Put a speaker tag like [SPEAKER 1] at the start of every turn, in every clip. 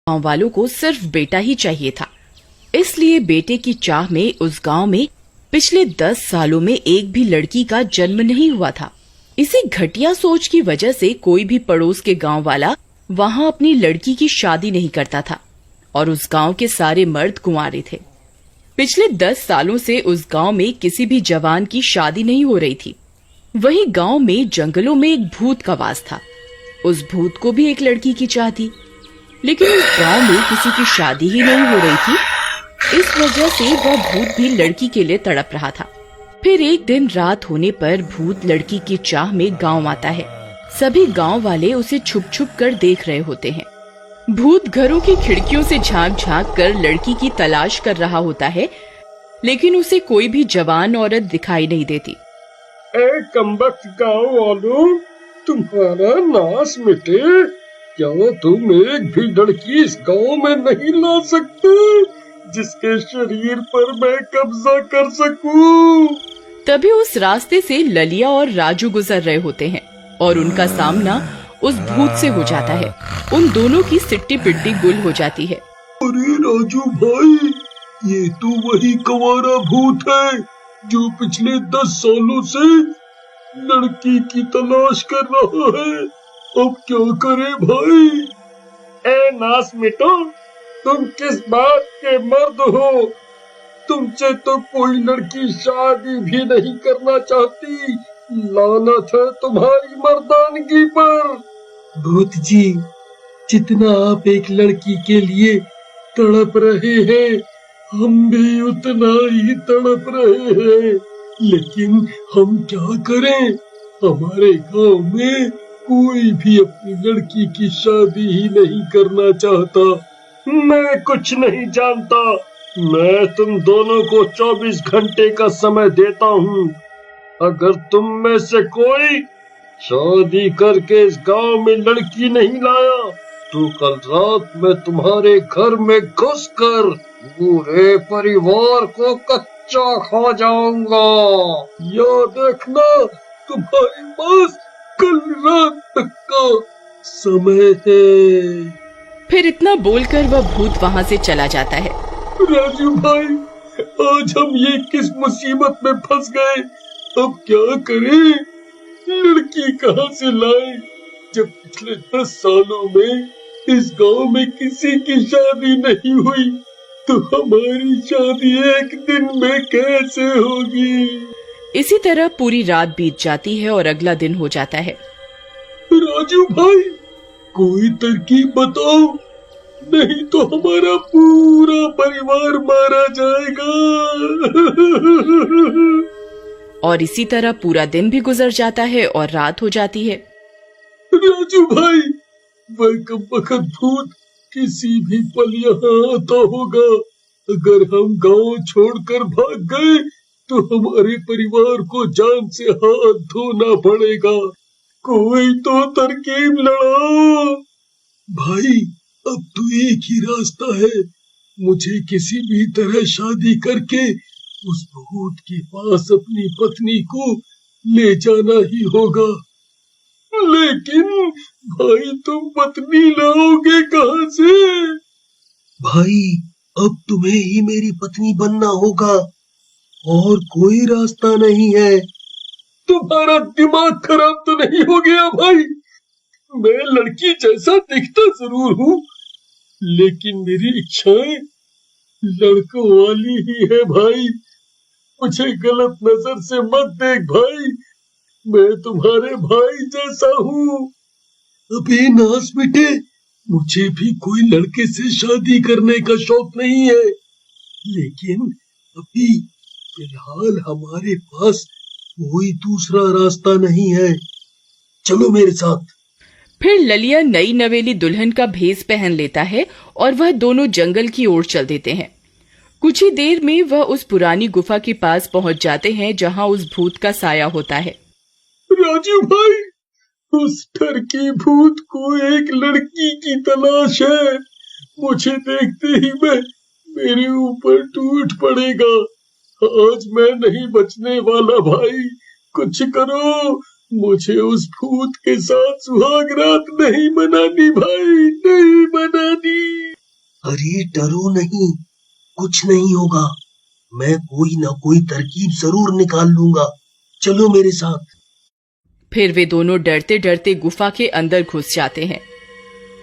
[SPEAKER 1] गांव वालों को सिर्फ बेटा ही चाहिए था, इसलिए बेटे की चाह में उस गांव में पिछले 10 सालों में एक भी लड़की का जन्म नहीं हुआ था। इसी घटिया सोच की वजह से कोई भी पड़ोस के गांव वाला वहां अपनी लड़की की शादी नहीं करता था और उस गांव के सारे मर्द कुंवारे थे। पिछले 10 सालों से उस गांव में किसी भी जवान की शादी नहीं हो रही थी। वहीं गांव में जंगलों में एक भूत का वास था। उस भूत को भी एक लड़की की चाह थी, लेकिन उस गांव में किसी की शादी ही नहीं हो रही थी। इस वजह से वह भूत भी लड़की के लिए तड़प रहा था। फिर एक दिन रात होने पर भूत लड़की की चाह में गांव आता है। सभी गांव वाले उसे छुप छुप कर देख रहे होते हैं। भूत घरों की खिड़कियों से झांक झांक कर लड़की की तलाश कर रहा होता है, लेकिन उसे कोई भी जवान औरत दिखाई नहीं देती।
[SPEAKER 2] ए कमबख्त गाँव वालों, तुम्हारा नाश मिटे, क्या तुम एक भी लड़की इस गांव में नहीं ला सकते जिसके शरीर पर मैं कब्जा कर सकूं?
[SPEAKER 1] तभी उस रास्ते से ललिया और राजू गुजर रहे होते हैं और उनका सामना उस भूत से हो जाता है। उन दोनों की सिट्टी पिट्टी गुल हो जाती है।
[SPEAKER 2] अरे राजू भाई, ये तो वही कंवारा भूत है जो पिछले 10 सालों से लड़की की तलाश कर रहा है। अब क्या करे भाई? ए नास मिटो, तुम किस बात के मर्द हो? तुमसे तो कोई लड़की शादी भी नहीं करना चाहती। लानत है तुम्हारी मर्दानगी पर। भूत जी, जितना आप एक लड़की के लिए तड़प रहे हैं, हम भी उतना ही तड़प रहे हैं, लेकिन हम क्या करें? हमारे गांव में कोई भी अपनी लड़की की शादी ही नहीं करना चाहता। मैं कुछ नहीं जानता। मैं तुम दोनों को 24 घंटे का समय देता हूँ। अगर तुम में से कोई शादी करके इस गांव में लड़की नहीं लाया, तो कल रात मैं तुम्हारे घर में घुसकर पूरे परिवार को कच्चा खा जाऊंगा। याद रखना, तुम्हारे पास कल रात तक का समय है।
[SPEAKER 1] फिर इतना बोलकर वह भूत वहाँ से चला जाता है।
[SPEAKER 2] राजू भाई, आज हम ये किस मुसीबत में फंस गए? अब क्या करें? लड़की कहाँ से लाए, जब पिछले 10 सालों में इस गांव में किसी की शादी नहीं हुई, तो हमारी शादी एक दिन में कैसे होगी?
[SPEAKER 1] इसी तरह पूरी रात बीत जाती है और अगला दिन हो जाता है।
[SPEAKER 2] राजू भाई, कोई तरकीब बताओ, नहीं तो हमारा पूरा परिवार मारा जाएगा।
[SPEAKER 1] और इसी तरह पूरा दिन भी गुजर जाता है और रात हो जाती है।
[SPEAKER 2] राजू भाई, वह कमबख्त भूत किसी भी पल यहाँ आता होगा। अगर हम गांव छोड़कर भाग गए, तो हमारे परिवार को जान से हाथ धोना पड़ेगा। कोई तो तरकीब लगाओ। भाई, अब तो एक ही रास्ता है। मुझे किसी भी तरह शादी करके उस भूत के पास अपनी पत्नी को ले जाना ही होगा। लेकिन भाई, तुम पत्नी लाओगे कहाँ से? भाई, अब तुम्हें ही मेरी पत्नी बनना होगा, और कोई रास्ता नहीं है। तुम्हारा दिमाग खराब तो नहीं हो गया भाई? मैं लड़की जैसा दिखता जरूर हूँ, लेकिन मेरी इच्छाएं लड़कों वाली ही है भाई। मुझे गलत नजर से मत देख भाई, मैं तुम्हारे भाई जैसा हूँ। अबे नास बेटे, मुझे भी कोई लड़के से शादी करने का शौक नहीं है, लेकिन अभी फिलहाल हमारे पास कोई दूसरा रास्ता नहीं है। चलो मेरे साथ।
[SPEAKER 1] फिर ललिया नई नवेली दुल्हन का भेष पहन लेता है और वह दोनों जंगल की ओर चल देते हैं। कुछ ही देर में वह उस पुरानी गुफा के पास पहुंच जाते हैं जहां उस भूत का साया होता है।
[SPEAKER 2] राजू भाई, उस ठरकी भूत को एक लड़की की तलाश है। मुझे देखते ही मेरे ऊपर टूट पड़ेगा। आज मैं नहीं बचने वाला भाई, कुछ करो। मुझे उस भूत के साथ सुहाग रात नहीं मनानी भाई, नहीं मनानी। अरे डरो नहीं, कुछ नहीं होगा। मैं कोई ना कोई तरकीब जरूर निकाल लूंगा। चलो मेरे साथ।
[SPEAKER 1] फिर वे दोनों डरते डरते गुफा के अंदर घुस जाते हैं।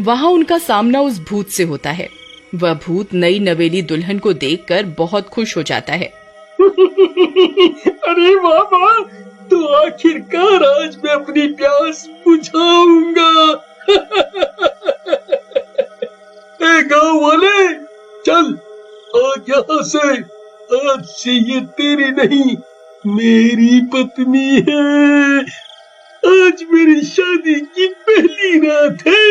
[SPEAKER 1] वहां उनका सामना उस भूत से होता है। वह भूत नई नवेली दुल्हन को देखकर बहुत खुश हो जाता है।
[SPEAKER 2] अरे बाबा, तो आखिरकार आज मैं अपनी प्यास बुझाऊंगा। ए गाँव वाले, चल आज यहाँ से। आज से ये तेरी नहीं, मेरी पत्नी है। आज मेरी शादी की पहली रात है।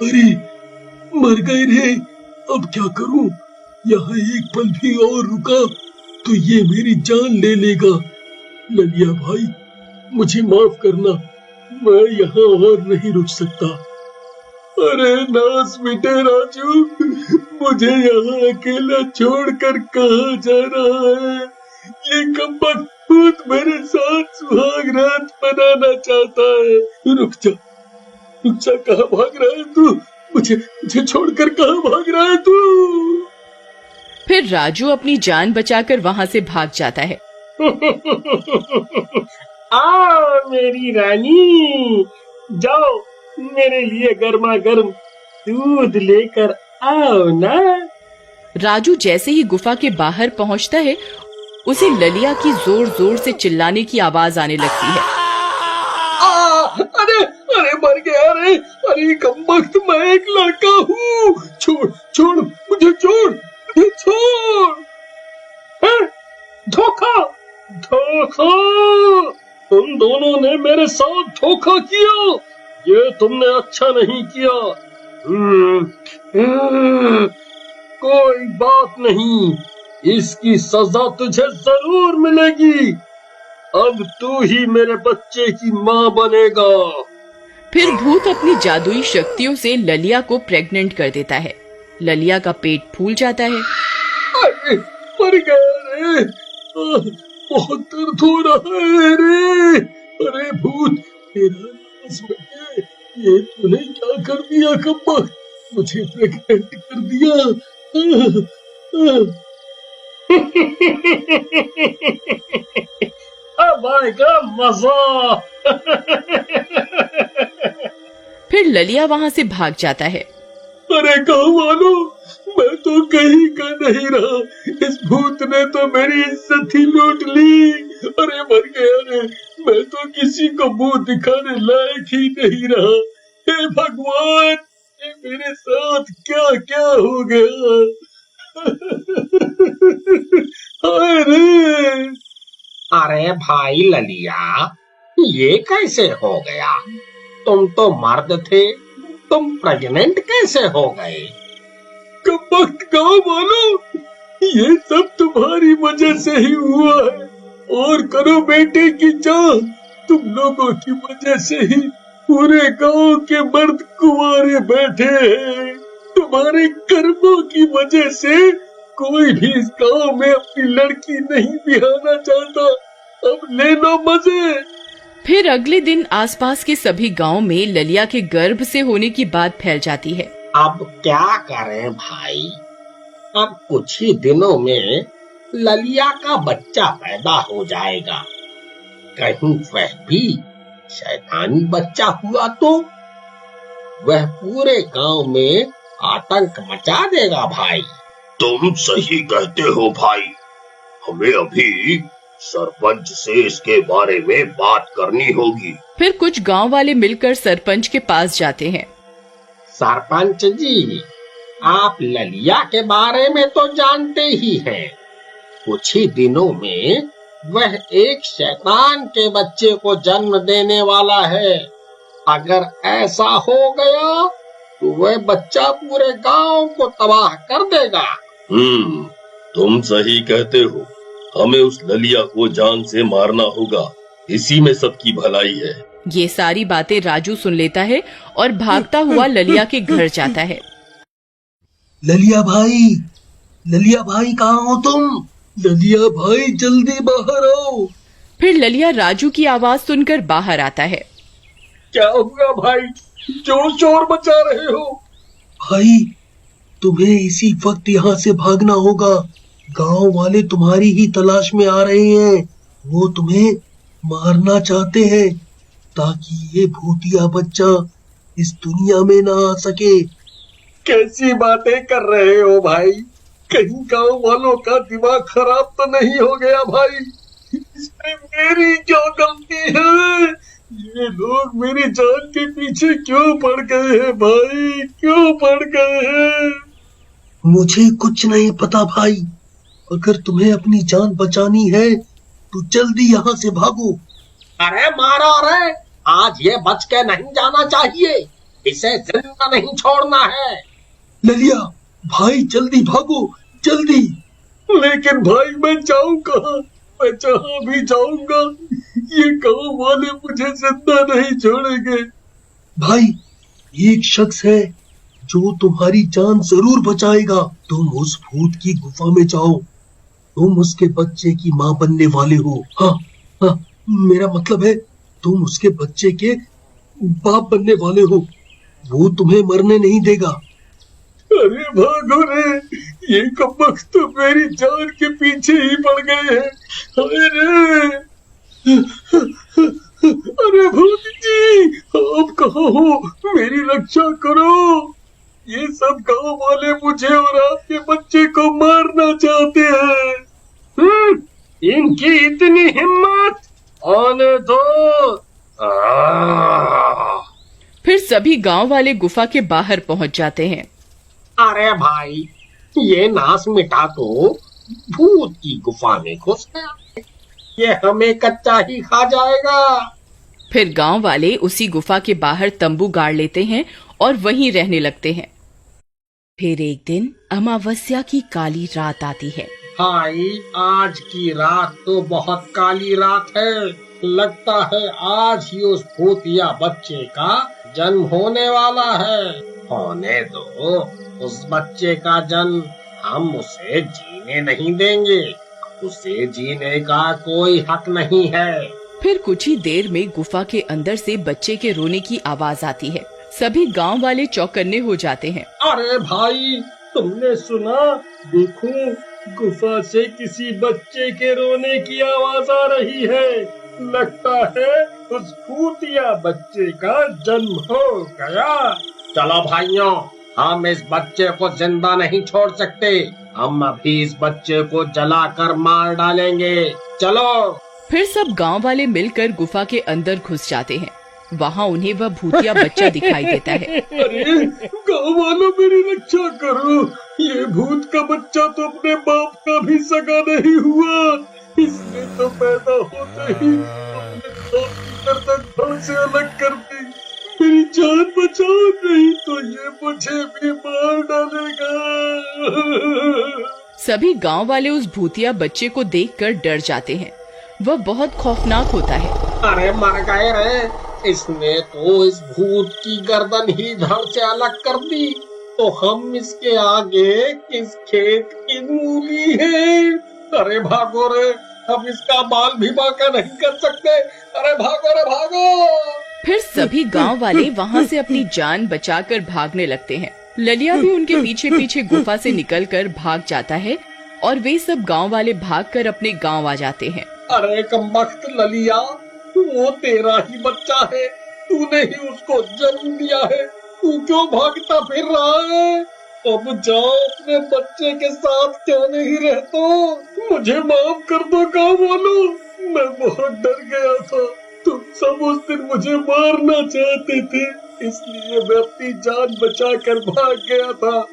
[SPEAKER 2] अरे मर गए रे, अब क्या करूं? यहाँ एक पल भी और रुका तो ये मेरी जान ले लेगा। ललिया भाई, मुझे माफ करना, मैं यहाँ और नहीं रुक सकता। अरे नास बेटे राजू, मुझे यहाँ अकेला छोड़कर कहाँ जा रहा है? ये कम्बख्त भूत मेरे साथ सुहाग रात मनाना चाहता है। रुक जा, कहाँ भाग रहा है तू? मुझे छोड़कर कहाँ भाग रहा है तू?
[SPEAKER 1] फिर राजू अपनी जान बचाकर वहां से भाग जाता है।
[SPEAKER 2] आ मेरी रानी, जाओ मेरे लिए गर्मा गर्म दूध लेकर आओ ना।
[SPEAKER 1] राजू जैसे ही गुफा के बाहर पहुंचता है, उसे ललिया की जोर जोर से चिल्लाने की आवाज आने लगती है।
[SPEAKER 2] अरे अरे मर गया रे। अरे कमबख्त, मैं एक लड़का हूँ। छोड़ मुझे, छोड़। धोखा, तुम दोनों ने मेरे साथ धोखा किया। ये तुमने अच्छा नहीं किया। कोई बात नहीं, इसकी सजा तुझे जरूर मिलेगी। अब तू ही मेरे बच्चे की माँ बनेगा।
[SPEAKER 1] फिर भूत अपनी जादुई शक्तियों से ललिया को प्रेग्नेंट कर देता है। ललिया का पेट फूल जाता है।
[SPEAKER 2] अरे मर गया रे, बहुत दर्द हो रहा है रे। अरे भूत, तेरा नाश बचे। ये तूने क्या कर दिया कम्बख्त? मुझे प्रेग्नेंट कर दिया। अब आएगा मजा।
[SPEAKER 1] फिर ललिया वहां से भाग जाता है।
[SPEAKER 2] अरे गाँव वालों, मैं तो कहीं का नहीं रहा। इस भूत ने तो मेरी इज्जत ही लूट ली। अरे मर गया रे, मैं तो किसी को मुंह दिखाने लायक ही नहीं रहा। हे भगवान, ये मेरे साथ क्या क्या हो गया। हाय रे।
[SPEAKER 3] अरे भाई ललिया, ये कैसे हो गया? तुम तो मर्द थे, तुम प्रेग्नेंट कैसे हो गए?
[SPEAKER 2] कमबख्त गाँव वालों, ये सब तुम्हारी वजह से ही हुआ है। और करो बेटे की जान, तुम लोगों की वजह से ही पूरे गांव के मर्द कुंवारे बैठे हैं। तुम्हारे कर्मों की वजह से कोई भी इस गांव में अपनी लड़की नहीं बिहाना चाहता। अब ले लो मजे।
[SPEAKER 1] फिर अगले दिन आसपास के सभी गांव में ललिया के गर्भ से होने की बात फैल जाती है।
[SPEAKER 3] अब क्या करें भाई? अब कुछ ही दिनों में ललिया का बच्चा पैदा हो जाएगा। कहीं वह भी शैतानी बच्चा हुआ तो वह पूरे गांव में आतंक मचा देगा भाई।
[SPEAKER 4] तुम सही कहते हो भाई, हमें अभी सरपंच से इसके बारे में बात करनी होगी।
[SPEAKER 1] फिर कुछ गांव वाले मिलकर सरपंच के पास जाते हैं।
[SPEAKER 3] सरपंच जी, आप ललिया के बारे में तो जानते ही हैं। कुछ ही दिनों में वह एक शैतान के बच्चे को जन्म देने वाला है। अगर ऐसा हो गया तो वह बच्चा पूरे गांव को तबाह कर देगा।
[SPEAKER 4] तुम सही कहते हो, हमें उस ललिया को जान से मारना होगा। इसी में सबकी भलाई है।
[SPEAKER 1] ये सारी बातें राजू सुन लेता है और भागता हुआ ललिया के घर जाता है।
[SPEAKER 2] ललिया भाई कहाँ हो तुम? ललिया भाई जल्दी बाहर आओ।
[SPEAKER 1] फिर ललिया राजू की आवाज सुनकर बाहर आता है।
[SPEAKER 2] क्या हुआ भाई? जो शोर मचा रहे हो? भाई, तुम्हें इसी वक्त यहाँ से भागना होगा। गांव वाले तुम्हारी ही तलाश में आ रहे हैं। वो तुम्हें मारना चाहते हैं ताकि ये भूतिया बच्चा इस दुनिया में ना आ सके। कैसी बातें कर रहे हो भाई? कहीं गांव वालों का दिमाग खराब तो नहीं हो गया भाई? इसमें मेरी क्या गलती है? ये लोग मेरी जान के पीछे क्यों पड़ गए हैं भाई? क्यों पड़ गए हैं? मुझे कुछ नहीं पता भाई। अगर तुम्हें अपनी जान बचानी है तो जल्दी यहाँ से भागो।
[SPEAKER 3] अरे मारो रे, आज ये बच के नहीं जाना चाहिए। इसे जिंदा नहीं छोड़ना है।
[SPEAKER 2] ललिया भाई, जल्दी भागो, जल्दी। लेकिन भाई मैं जाऊं कहाँ? मैं जहाँ भी जाऊंगा ये गांव वाले मुझे जिंदा नहीं छोड़ेंगे। भाई, एक शख्स है जो तुम्हारी जान जरूर बचाएगा। तुम उस भूत की गुफा में जाओ। तुम उसके बच्चे की माँ बनने वाले हो। हाँ हाँ, मेरा मतलब है तुम उसके बच्चे के बाप बनने वाले हो। वो तुम्हें मरने नहीं देगा। अरे भागो रे, ये कमबख्त तो मेरी जान के पीछे ही पड़ गए हैं। अरे अरे भूत जी, आप कहाँ हो? मेरी रक्षा करो। ये सब गांव वाले मुझे और आपके बच्चे को मारना चाहते हैं। इनकी इतनी हिम्मत! आने दो।
[SPEAKER 1] फिर सभी गांव वाले गुफा के बाहर पहुंच जाते हैं।
[SPEAKER 3] अरे भाई, ये नाश मिटा तो भूत की गुफा में घुस गया। ये हमें कच्चा ही खा जाएगा।
[SPEAKER 1] फिर गांव वाले उसी गुफा के बाहर तंबू गाड़ लेते हैं और वहीं रहने लगते हैं। फिर एक दिन अमावस्या की काली रात आती है।
[SPEAKER 3] भाई, आज की रात तो बहुत काली रात है। लगता है आज ही उस भूतिया बच्चे का जन्म होने वाला है। होने दो उस बच्चे का जन्म। हम उसे जीने नहीं देंगे। उसे जीने का कोई हक नहीं है।
[SPEAKER 1] फिर कुछ ही देर में गुफा के अंदर से बच्चे के रोने की आवाज आती है। सभी गांव वाले चौकन्ने हो जाते हैं।
[SPEAKER 2] अरे भाई, तुमने सुना? देखो, गुफा से किसी बच्चे के रोने की आवाज आ रही है। लगता है उस भूतिया बच्चे का जन्म हो गया।
[SPEAKER 3] चलो भाइयों, हम इस बच्चे को जिंदा नहीं छोड़ सकते। हम अभी इस बच्चे को जलाकर मार डालेंगे। चलो।
[SPEAKER 1] फिर सब गांव वाले मिलकर गुफा के अंदर घुस जाते हैं। वहाँ उन्हें वह भूतिया बच्चा दिखाई देता है।
[SPEAKER 2] अरे गाँव वालों, मेरी रक्षा करो। ये भूत का बच्चा तो अपने बाप का भी सगा नहीं हुआ। इसने तो पैदा होते ही अपने घर से अलग कर दी। मेरी जान बचाओ, नहीं तो ये मुझे भी मार डालेगा।
[SPEAKER 1] सभी गांव वाले उस भूतिया बच्चे को देखकर डर जाते हैं। वह बहुत खौफनाक होता है।
[SPEAKER 3] अरे मर गए रे, इसने तो इस भूत की गर्दन ही धड़ से अलग कर दी। तो हम इसके आगे किस खेत की मूली है? अरे भागो रे, हम इसका बाल भी बांका नहीं कर सकते। अरे भागो रे, भागो।
[SPEAKER 1] फिर सभी गांव वाले वहाँ से अपनी जान बचाकर भागने लगते हैं। ललिया भी उनके पीछे पीछे गुफा से निकलकर भाग जाता है और वे सब गांव वाले भागकर अपने गांव आ जाते हैं।
[SPEAKER 3] अरे कमबख्त ललिया, वो तेरा ही बच्चा है। तूने ही उसको जन्म दिया है। तू क्यों भागता फिर रहा है? अब जाओ, अपने बच्चे के साथ क्यों नहीं रहते? मुझे माफ कर दो गाँव वालों, मैं बहुत डर गया था। तुम सब उस दिन मुझे मारना चाहते थे, इसलिए मैं अपनी जान बचाकर भाग गया था।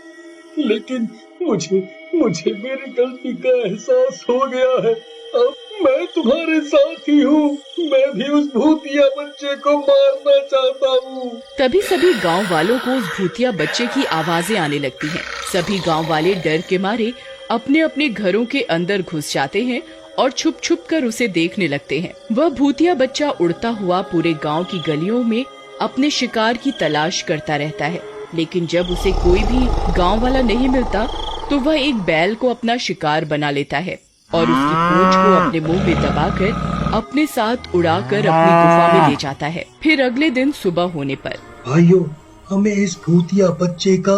[SPEAKER 3] लेकिन मुझे मेरी गलती का एहसास हो गया है। अब मैं तुम्हारे साथ ही हूँ। मैं भी उस भूतिया बच्चे को मारना चाहता हूँ।
[SPEAKER 1] तभी सभी गांव वालों को उस भूतिया बच्चे की आवाजें आने लगती हैं। सभी गांव वाले डर के मारे अपने अपने घरों के अंदर घुस जाते हैं और छुप छुप कर उसे देखने लगते हैं। वह भूतिया बच्चा उड़ता हुआ पूरे गांव की गलियों में अपने शिकार की तलाश करता रहता है। लेकिन जब उसे कोई भी गांव वाला नहीं मिलता तो वह एक बैल को अपना शिकार बना लेता है और उसकी पूंछ को अपने मुंह में दबाकर अपने साथ उड़ाकर अपनी गुफा में ले जाता है। फिर अगले दिन सुबह होने पर
[SPEAKER 2] भाइयों, हमें इस भूतिया बच्चे का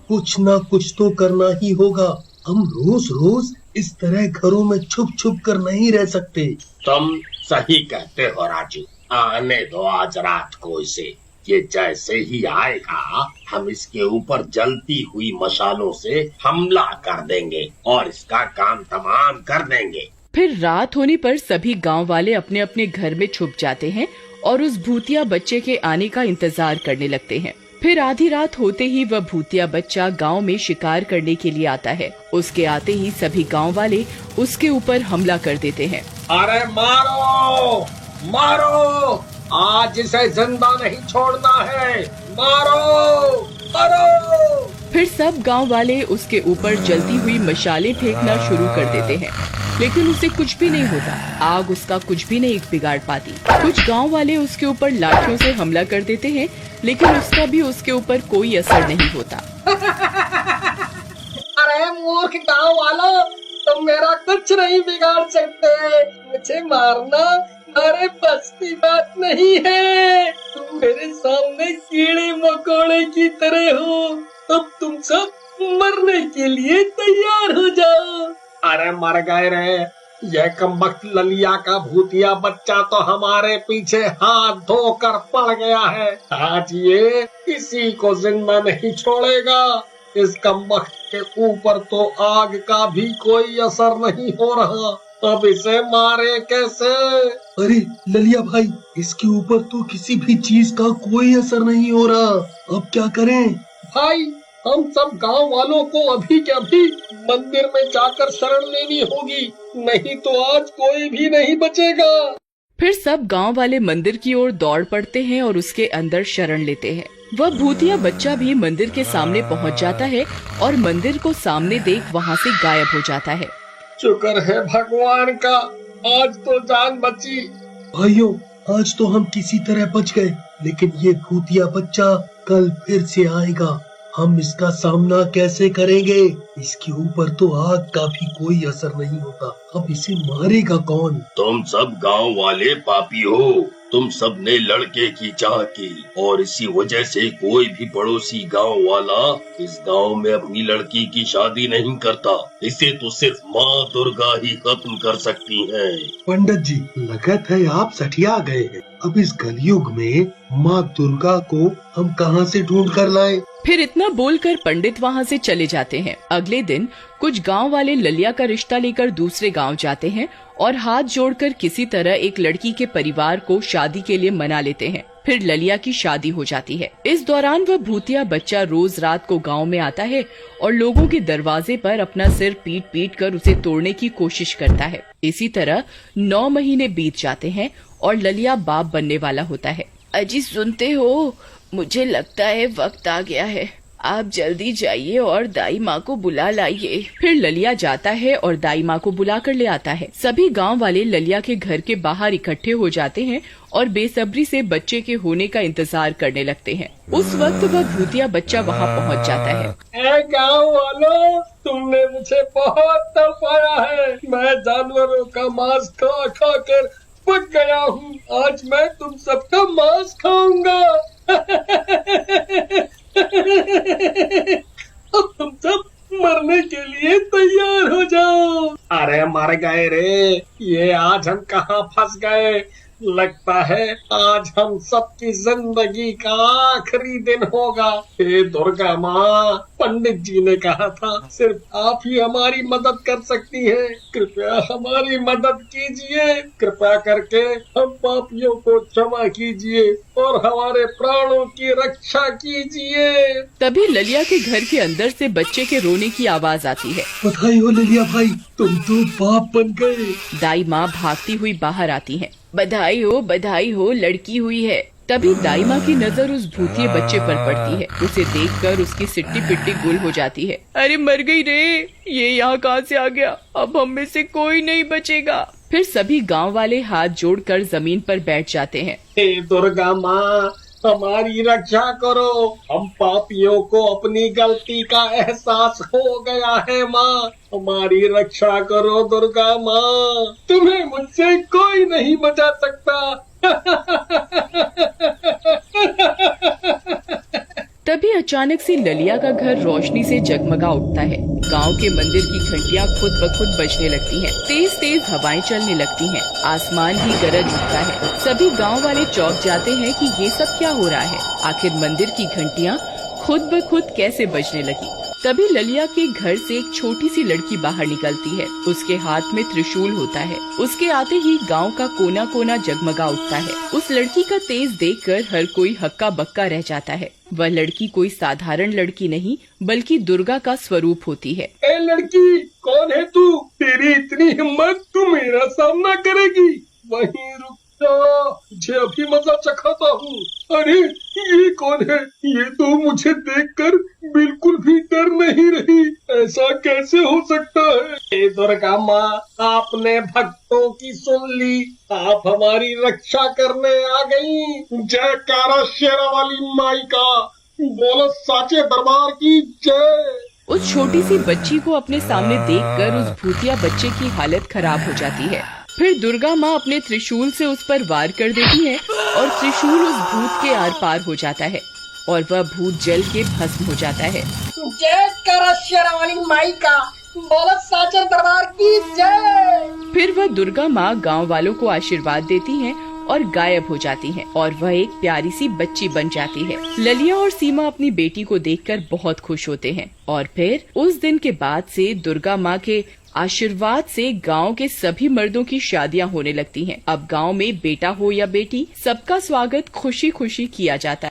[SPEAKER 2] कुछ ना कुछ तो करना ही होगा। हम रोज रोज इस तरह घरों में छुप छुप कर नहीं रह सकते।
[SPEAKER 3] तुम सही कहते हो राजू, आने दो आज रात को इसे। ये जैसे ही आएगा हम इसके ऊपर जलती हुई मशालों से हमला कर देंगे और इसका काम तमाम कर देंगे।
[SPEAKER 1] फिर रात होने पर सभी गांव वाले अपने अपने घर में छुप जाते हैं और उस भूतिया बच्चे के आने का इंतजार करने लगते हैं। फिर आधी रात होते ही वह भूतिया बच्चा गांव में शिकार करने के लिए आता है। उसके आते ही सभी गांव वाले उसके ऊपर हमला कर देते हैं।
[SPEAKER 3] अरे मारो मारो, आज इसे जिंदा नहीं छोड़ना है, मारो मारो।
[SPEAKER 1] फिर सब गांव वाले उसके ऊपर जलती हुई मशालें फेंकना शुरू कर देते हैं, लेकिन उसे कुछ भी नहीं होता। आग उसका कुछ भी नहीं बिगाड़ पाती। कुछ गांव वाले उसके ऊपर लाठियों से हमला कर देते हैं, लेकिन उसका भी उसके ऊपर कोई असर नहीं होता।
[SPEAKER 3] अरे मूर्ख गांव वालों, तुम मेरा कुछ नहीं बिगाड़ सकते, मुझे मारना अरे बस की बात नहीं है। तुम मेरे सामने कीड़े मकोड़े की तरह हो, अब तुम सब मरने के लिए तैयार हो जाओ। अरे मर गए रे, यह कमबख्त ललिया का भूतिया बच्चा तो हमारे पीछे हाथ धोकर पड़ गया है। आज ये किसी को जिंदा नहीं छोड़ेगा। इस कमबख्त के ऊपर तो आग का भी कोई असर नहीं हो रहा, अब इसे मारे कैसे?
[SPEAKER 2] अरे ललिया भाई, इसके ऊपर तो किसी भी चीज का कोई असर नहीं हो रहा, अब क्या करें?
[SPEAKER 3] भाई, हम सब गांव वालों को अभी के अभी मंदिर में जाकर शरण लेनी होगी, नहीं तो आज कोई भी नहीं बचेगा।
[SPEAKER 1] फिर सब गांव वाले मंदिर की ओर दौड़ पड़ते हैं और उसके अंदर शरण लेते हैं। वह भूतिया बच्चा भी मंदिर के सामने पहुंच जाता है और मंदिर को सामने देख वहां से गायब हो जाता है।
[SPEAKER 3] शुक्र है भगवान का, आज तो जान बची।
[SPEAKER 2] भाइयों, आज तो हम किसी तरह बच गए, लेकिन ये भूतिया बच्चा कल फिर से आएगा। हम इसका सामना कैसे करेंगे? इसके ऊपर तो आग का भी कोई असर नहीं होता, अब इसे मारेगा कौन?
[SPEAKER 4] तुम सब गांव वाले पापी हो, तुम सब ने लड़के की चाह की और इसी वजह से कोई भी पड़ोसी गांव वाला इस गांव में अपनी लड़की की शादी नहीं करता। इसे तो सिर्फ माँ दुर्गा ही खत्म कर सकती हैं।
[SPEAKER 2] पंडित जी, लगत है आप सठिया गए हैं। अब इस कलयुग में माँ दुर्गा को हम कहाँ से ढूंढ कर लाएं?
[SPEAKER 1] फिर इतना बोलकर पंडित वहां से चले जाते हैं। अगले दिन कुछ गांव वाले ललिया का रिश्ता लेकर दूसरे गांव जाते हैं और हाथ जोड़कर किसी तरह एक लड़की के परिवार को शादी के लिए मना लेते हैं। फिर ललिया की शादी हो जाती है। इस दौरान वह भूतिया बच्चा रोज रात को गांव में आता है और लोगों के दरवाजे पर अपना सिर पीट पीट कर उसे तोड़ने की कोशिश करता है। इसी तरह 9 महीने बीत जाते हैं और ललिया बाप बनने वाला होता है। अजी सुनते हो, मुझे लगता है वक्त आ गया है, आप जल्दी जाइए और दाई माँ को बुला लाइए। फिर ललिया जाता है और दाई माँ को बुला कर ले आता है। सभी गांव वाले ललिया के घर के बाहर इकट्ठे हो जाते हैं और बेसब्री से बच्चे के होने का इंतजार करने लगते हैं। उस वक्त वह भूतिया बच्चा वहाँ पहुँच जाता है।
[SPEAKER 3] ए गाँव वालों, तुमने मुझे बहुत तड़पाया है, मैं जानवरों का मांस खा खा कर पक गया हूँ, आज मैं तुम सबका मांस खाऊंगा। अब तुम सब मरने के लिए तैयार हो जाओ। अरे मर गए रे, ये आज हम कहाँ फंस गए। लगता है आज हम सबकी जिंदगी का आखिरी दिन होगा। हे दुर्गा माँ, पंडित जी ने कहा था सिर्फ आप ही हमारी मदद कर सकती हैं, कृपया हमारी मदद कीजिए, कृपया करके हम पापियों को क्षमा कीजिए और हमारे प्राणों की रक्षा कीजिए।
[SPEAKER 1] तभी ललिया के घर के अंदर से बच्चे के रोने की आवाज आती है।
[SPEAKER 2] बधाई हो ललिया भाई, तुम तो बाप बन गए।
[SPEAKER 1] दाई माँ भागती हुई बाहर आती है। बधाई हो, लड़की हुई है। तभी दाई माँ की नजर उस भूतिए बच्चे पर पड़ती है। उसे देखकर उसकी सिट्टी पिट्टी गुल हो जाती है। अरे मर गई रे, ये यहाँ कहाँ से आ गया, अब हम में से कोई नहीं बचेगा। फिर सभी गांव वाले हाथ जोड़कर जमीन पर बैठ जाते हैं।
[SPEAKER 3] हे दुर्गा माँ, हमारी रक्षा करो, हम पापियों को अपनी गलती का एहसास हो गया है माँ, हमारी रक्षा करो दुर्गा माँ, तुम्हें मुझसे कोई नहीं बचा सकता,
[SPEAKER 1] तभी अचानक से ललिया का घर रोशनी से जगमगा उठता है। गांव के मंदिर की घंटियां खुद ब खुद बजने लगती हैं। तेज तेज हवाएं चलने लगती हैं। आसमान भी गरज उठता है। सभी गांव वाले चौंक जाते हैं कि ये सब क्या हो रहा है। आखिर मंदिर की घंटियां खुद ब खुद कैसे बजने लगी। तभी ललिया के घर से एक छोटी सी लड़की बाहर निकलती है। उसके हाथ में त्रिशूल होता है। उसके आते ही गांव का कोना कोना जगमगा उठता है। उस लड़की का तेज देखकर हर कोई हक्का बक्का रह जाता है। वह लड़की कोई साधारण लड़की नहीं बल्कि दुर्गा का स्वरूप होती है।
[SPEAKER 2] ए लड़की, कौन है तू? तेरी इतनी हिम्मत, तू मेरा सामना करेगी? वहीं रुक जा, मुझे अभी मजा चखाता हूँ। अरे ये कौन है? ये तो मुझे देखकर बिल्कुल भी डर नहीं रही। ऐसा कैसे हो सकता है?
[SPEAKER 3] हे दुर्गा माँ, आपने भक्तों की सुन ली। आप हमारी रक्षा करने आ गई। जयकारा शेरा वाली माई का। बोलो साचे दरबार की जय।
[SPEAKER 1] उस छोटी सी बच्ची को अपने सामने देखकर उस भूतिया बच्चे की हालत खराब हो जाती है। फिर दुर्गा माँ अपने त्रिशूल से उस पर वार कर देती है और त्रिशूल उस भूत के आर पार हो जाता है और वह भूत जल के भस्म हो जाता है।
[SPEAKER 3] जयकारा शेरा वाली माई का। बोलो साचे दरबार की जय।
[SPEAKER 1] फिर वह दुर्गा माँ गांव वालों को आशीर्वाद देती हैं और गायब हो जाती हैं और वह एक प्यारी सी बच्ची बन जाती है। ललिया और सीमा अपनी बेटी को देखकर बहुत खुश होते हैं और फिर उस दिन के बाद से दुर्गा माँ के आशीर्वाद से गांव के सभी मर्दों की शादियां होने लगती हैं। अब गांव में बेटा हो या बेटी, सबका स्वागत खुशी खुशी किया जाता है।